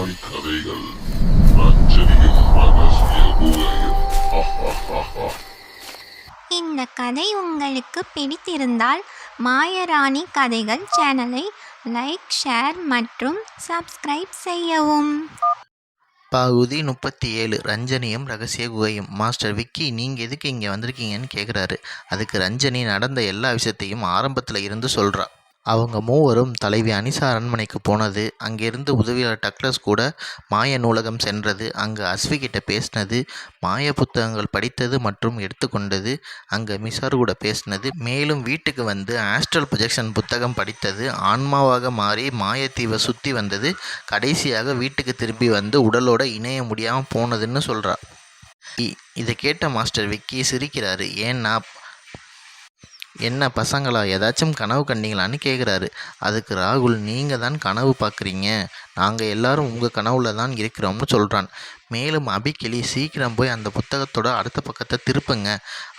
மாயராணி கதைகள் ரஞ்சனியும் ரகசிய குகையும். இந்த கதை உங்களுக்கு பிடித்திருந்தால் மாயராணி கதைகள் சேனலை லைக், ஷேர் மற்றும் சப்ஸ்கிரைப் செய்யவும். பகுதி 37 ரஞ்சனியும் ரகசிய குகையும். மாஸ்டர் விக்கி, நீங்கள் எதுக்கு இங்கே வந்திருக்கீங்கன்னு கேட்குறாரு. அதுக்கு ரஞ்சனி நடந்த எல்லா விஷயத்தையும் ஆரம்பத்தில் இருந்து சொல்கிறா. அவங்க மூவரும் தலைவி அனிசா அரண்மனைக்கு போனது, அங்கேருந்து உதவியாளர் டக்ளஸ் கூட மாய நூலகம் சென்றது, அங்கே அஸ்வி கிட்ட பேசினது, மாய புத்தகங்கள் படித்தது மற்றும் எடுத்துக்கொண்டது, அங்கே மிசார் கூட பேசினது, மேலும் வீட்டுக்கு வந்து ஆஸ்ட்ரல் ப்ரொஜெக்ஷன் புத்தகம் படித்தது, ஆன்மாவாக மாறி மாயத்தீவை சுற்றி வந்தது, கடைசியாக வீட்டுக்கு திரும்பி வந்து உடலோட இணைய முடியாமல் போனதுன்னு சொல்கிறா. இதை கேட்ட மாஸ்டர் விக்கி சிரிக்கிறாரு. ஏன்னா, என்ன பசங்களா, ஏதாச்சும் கனவு கண்டீங்களான்னு கேட்குறாரு. அதுக்கு ராகுல், நீங்கள் தான் கனவு பார்க்குறீங்க, நாங்கள் எல்லாரும் உங்கள் கனவுல தான் இருக்கிறோம்னு சொல்கிறான். மேலும் அபிக்கிளி, சீக்கிரம் போய் அந்த புத்தகத்தோட அடுத்த பக்கத்தை திருப்புங்க,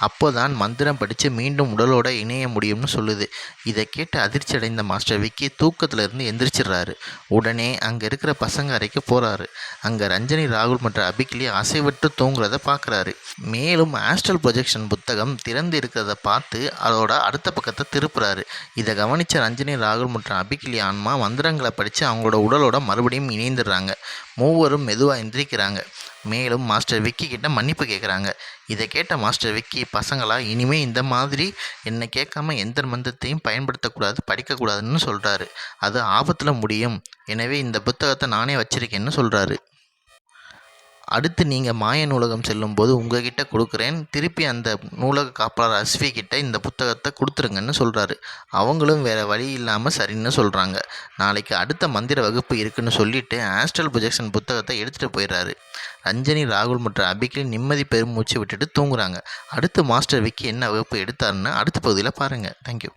அப்போ தான் மந்திரம் படித்து மீண்டும் உடலோட இணைய முடியும்னு சொல்லுது. இதை கேட்டு அதிர்ச்சி அடைந்த மாஸ்டர் விக்கி தூக்கத்திலிருந்து எந்திரிச்சிடுறாரு. உடனே அங்கே இருக்கிற பசங்க அறைக்கு போகிறாரு. அங்கே ரஞ்சனி, ராகுல் மற்றும் அபிக்கிளி அசைவிட்டு தூங்குறத பார்க்குறாரு. மேலும் ஆஸ்ட்ரல் ப்ரொஜெக்ஷன் புத்தகம் திறந்து இருக்கிறத பார்த்து அதோட அடுத்த பக்கத்தை திருப்புறாரு. இதை கவனித்த ரஞ்சனி, ராகுல் மற்றும் அபிக்கிளி ஆன்மா மந்திரங்களை படித்து அவங்களோட உடலோட மறுபடியும் இணைந்துடுறாங்க. மூவரும் மெதுவாக எந்திரிக்கிறாங்க. மேலும் மாஸ்டர் விக்கி கிட்ட மன்னிப்பு கேட்குறாங்க. இதை கேட்ட மாஸ்டர் விக்கி, பசங்களா, இனிமேல் இந்த மாதிரி என்னை கேட்காம எந்த மந்திரத்தையும் பயன்படுத்தக்கூடாது, படிக்கக்கூடாதுன்னு சொல்கிறாரு. அது ஆபத்தில் முடியும், எனவே இந்த புத்தகத்தை நானே வச்சிருக்கேன்னு சொல்கிறாரு. அடுத்து நீங்கள் மாய நூலகம் செல்லும்போது உங்ககிட்ட கொடுக்குறேன், திருப்பி அந்த நூலக காப்பாளர் அஸ்வி கிட்ட இந்த புத்தகத்தை கொடுத்துருங்கன்னு சொல்கிறாரு. அவங்களும் வேறு வழி இல்லாமல் சரின்னு சொல்கிறாங்க. நாளைக்கு அடுத்த மந்திர வகுப்பு இருக்குன்னு சொல்லிட்டு ஆஸ்ட்ரல் ப்ரொஜெக்ஷன் புத்தகத்தை எடுத்துகிட்டு போயிடுறாரு. ரஞ்சனி, ராகுல் மற்றும் அபிக்கிளி நிம்மதி பெருமூச்சு விட்டுட்டு தூங்குறாங்க. அடுத்து மாஸ்டர் விக்கி என்ன வகுப்பு எடுத்தாருன்னு அடுத்த பகுதியில் பாருங்கள். தேங்க்யூ.